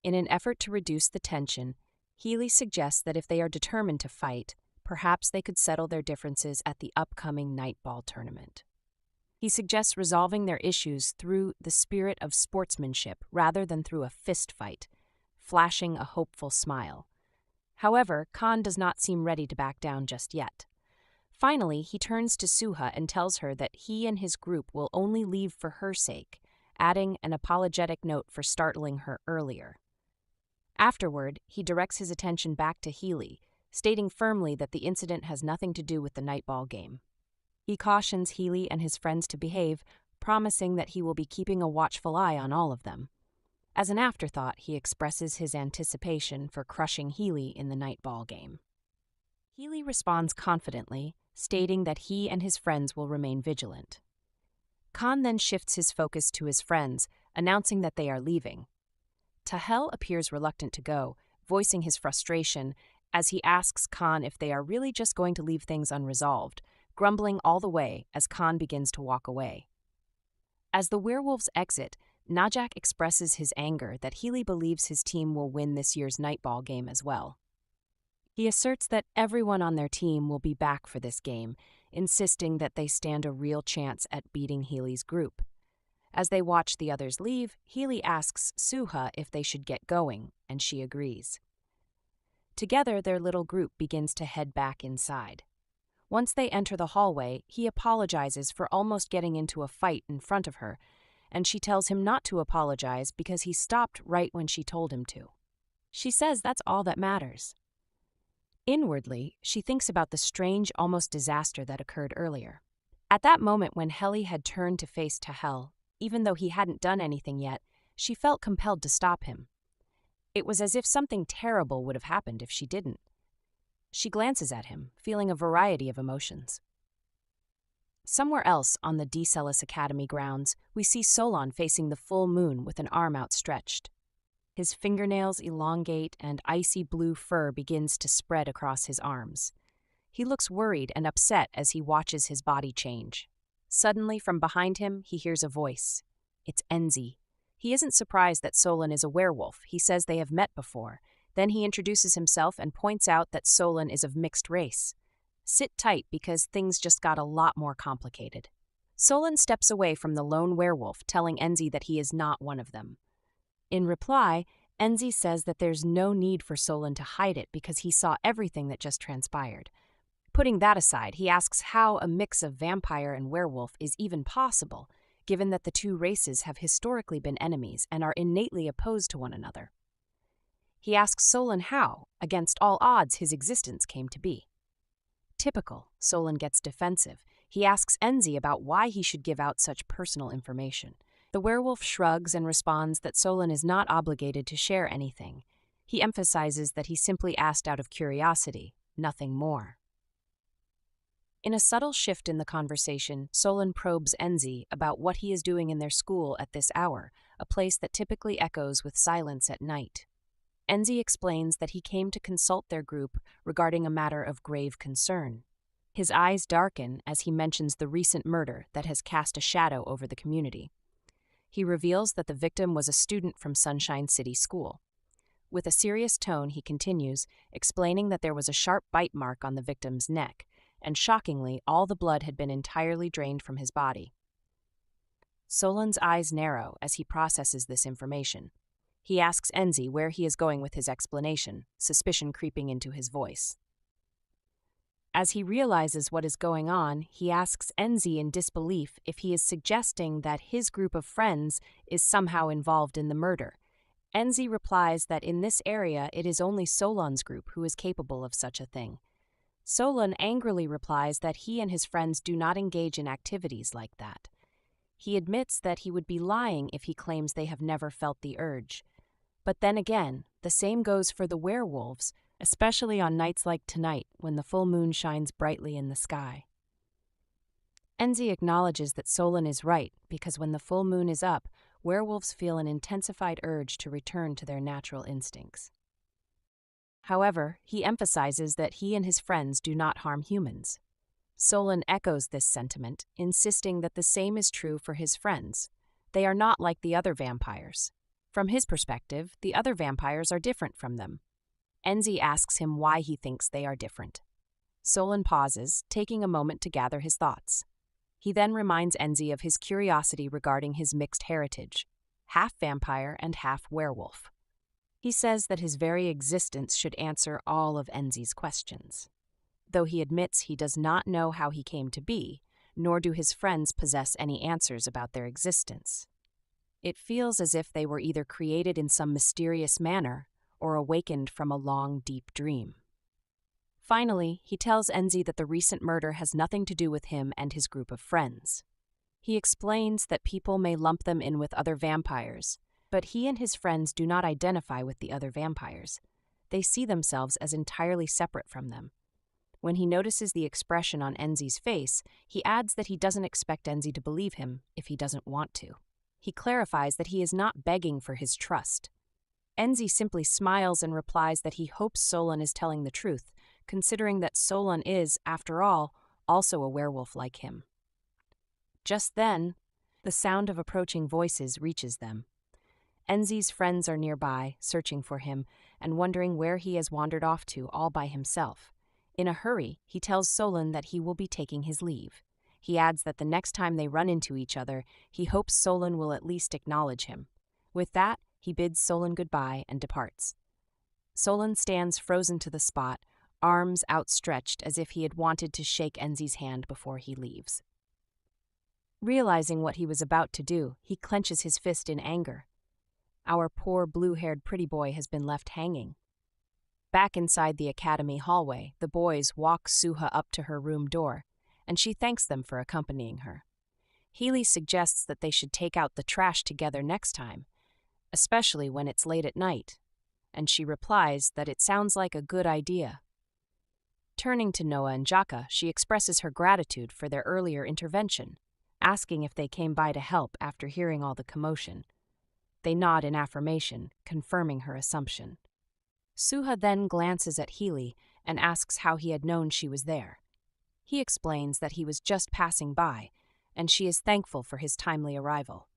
In an effort to reduce the tension, Healy suggests that if they are determined to fight, perhaps they could settle their differences at the upcoming nightball tournament. He suggests resolving their issues through the spirit of sportsmanship rather than through a fist fight, flashing a hopeful smile. However, Khan does not seem ready to back down just yet. Finally, he turns to Suha and tells her that he and his group will only leave for her sake, adding an apologetic note for startling her earlier. Afterward, he directs his attention back to Healy, stating firmly that the incident has nothing to do with the nightball game. He cautions Healy and his friends to behave, promising that he will be keeping a watchful eye on all of them. As an afterthought, he expresses his anticipation for crushing Healy in the nightball game. Healy responds confidently, stating that he and his friends will remain vigilant. Khan then shifts his focus to his friends, announcing that they are leaving. Tahel appears reluctant to go, voicing his frustration as he asks Khan if they are really just going to leave things unresolved, grumbling all the way as Khan begins to walk away. As the werewolves exit, Najak expresses his anger that Healy believes his team will win this year's nightball game as well. He asserts that everyone on their team will be back for this game, insisting that they stand a real chance at beating Healy's group. As they watch the others leave, Healy asks Suha if they should get going, and she agrees. Together, their little group begins to head back inside. Once they enter the hallway, he apologizes for almost getting into a fight in front of her, and she tells him not to apologize because he stopped right when she told him to. She says that's all that matters. Inwardly, she thinks about the strange, almost disaster that occurred earlier. At that moment when Heli had turned to face Tahel, even though he hadn't done anything yet, she felt compelled to stop him. It was as if something terrible would have happened if she didn't. She glances at him, feeling a variety of emotions. Somewhere else on the Decelis Academy grounds, we see Solon facing the full moon with an arm outstretched. His fingernails elongate and icy blue fur begins to spread across his arms. He looks worried and upset as he watches his body change. Suddenly, from behind him, he hears a voice. It's Enzi. He isn't surprised that Solon is a werewolf. He says they have met before. Then he introduces himself and points out that Solon is of mixed race. Sit tight because things just got a lot more complicated. Solon steps away from the lone werewolf, telling Enzi that he is not one of them. In reply, Enzi says that there's no need for Solon to hide it because he saw everything that just transpired. Putting that aside, he asks how a mix of vampire and werewolf is even possible, given that the two races have historically been enemies and are innately opposed to one another. He asks Solon how, against all odds, his existence came to be. Typical, Solon gets defensive. He asks Enzi about why he should give out such personal information. The werewolf shrugs and responds that Solon is not obligated to share anything. He emphasizes that he simply asked out of curiosity, nothing more. In a subtle shift in the conversation, Solon probes Enzi about what he is doing in their school at this hour, a place that typically echoes with silence at night. Enzi explains that he came to consult their group regarding a matter of grave concern. His eyes darken as he mentions the recent murder that has cast a shadow over the community. He reveals that the victim was a student from Sunshine City School. With a serious tone, he continues, explaining that there was a sharp bite mark on the victim's neck, and shockingly, all the blood had been entirely drained from his body. Solon's eyes narrow as he processes this information. He asks Enzi where he is going with his explanation, suspicion creeping into his voice. As he realizes what is going on, he asks Enzi in disbelief if he is suggesting that his group of friends is somehow involved in the murder. Enzi replies that in this area it is only Solon's group who is capable of such a thing. Solon angrily replies that he and his friends do not engage in activities like that. He admits that he would be lying if he claims they have never felt the urge. But then again, the same goes for the werewolves, especially on nights like tonight when the full moon shines brightly in the sky. Enzi acknowledges that Solon is right because when the full moon is up, werewolves feel an intensified urge to return to their natural instincts. However, he emphasizes that he and his friends do not harm humans. Solon echoes this sentiment, insisting that the same is true for his friends. They are not like the other vampires. From his perspective, the other vampires are different from them. Enzi asks him why he thinks they are different. Solon pauses, taking a moment to gather his thoughts. He then reminds Enzi of his curiosity regarding his mixed heritage, half vampire and half werewolf. He says that his very existence should answer all of Enzi's questions. Though he admits he does not know how he came to be, nor do his friends possess any answers about their existence. It feels as if they were either created in some mysterious manner or awakened from a long, deep dream. Finally, he tells Enzi that the recent murder has nothing to do with him and his group of friends. He explains that people may lump them in with other vampires, but he and his friends do not identify with the other vampires. They see themselves as entirely separate from them. When he notices the expression on Enzi's face, he adds that he doesn't expect Enzi to believe him if he doesn't want to. He clarifies that he is not begging for his trust. Enzi simply smiles and replies that he hopes Solon is telling the truth, considering that Solon is, after all, also a werewolf like him. Just then, the sound of approaching voices reaches them. Enzi's friends are nearby, searching for him, and wondering where he has wandered off to all by himself. In a hurry, he tells Solon that he will be taking his leave. He adds that the next time they run into each other, he hopes Solon will at least acknowledge him. With that, he bids Solon goodbye and departs. Solon stands frozen to the spot, arms outstretched as if he had wanted to shake Enzi's hand before he leaves. Realizing what he was about to do, he clenches his fist in anger. Our poor blue-haired pretty boy has been left hanging. Back inside the academy hallway, the boys walk Suha up to her room door, and she thanks them for accompanying her. Healy suggests that they should take out the trash together next time, especially when it's late at night, and she replies that it sounds like a good idea. Turning to Noah and Jaka, she expresses her gratitude for their earlier intervention, asking if they came by to help after hearing all the commotion. They nod in affirmation, confirming her assumption. Suha then glances at Healy and asks how he had known she was there. He explains that he was just passing by, and she is thankful for his timely arrival.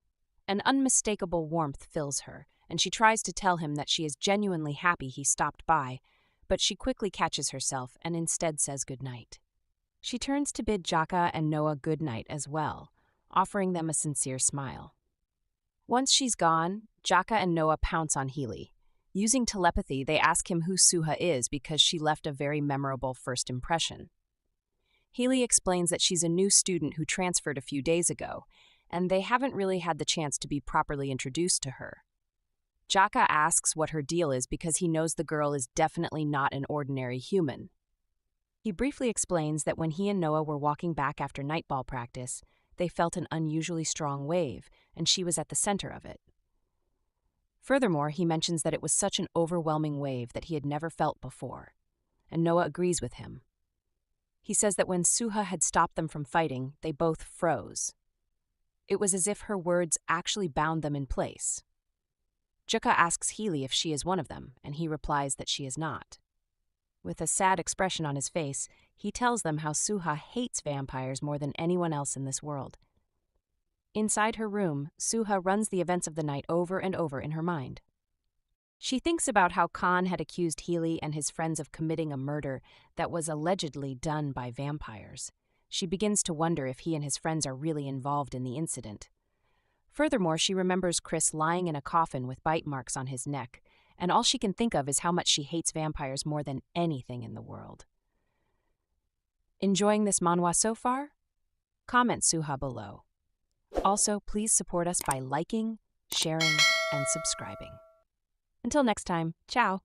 An unmistakable warmth fills her, and she tries to tell him that she is genuinely happy he stopped by, but she quickly catches herself and instead says goodnight. She turns to bid Jaka and Noah good night as well, offering them a sincere smile. Once she's gone, Jaka and Noah pounce on Healy. Using telepathy, they ask him who Suha is because she left a very memorable first impression. Healy explains that she's a new student who transferred a few days ago, and they haven't really had the chance to be properly introduced to her. Jaka asks what her deal is because he knows the girl is definitely not an ordinary human. He briefly explains that when he and Noah were walking back after nightball practice, they felt an unusually strong wave, and she was at the center of it. Furthermore, he mentions that it was such an overwhelming wave that he had never felt before, and Noah agrees with him. He says that when Suha had stopped them from fighting, they both froze. It was as if her words actually bound them in place. Jaka asks Healy if she is one of them, and he replies that she is not. With a sad expression on his face, he tells them how Suha hates vampires more than anyone else in this world. Inside her room, Suha runs the events of the night over and over in her mind. She thinks about how Khan had accused Healy and his friends of committing a murder that was allegedly done by vampires. She begins to wonder if he and his friends are really involved in the incident. Furthermore, she remembers Chris lying in a coffin with bite marks on his neck, and all she can think of is how much she hates vampires more than anything in the world. Enjoying this manhwa so far? Comment Suha below. Also, please support us by liking, sharing, and subscribing. Until next time, ciao!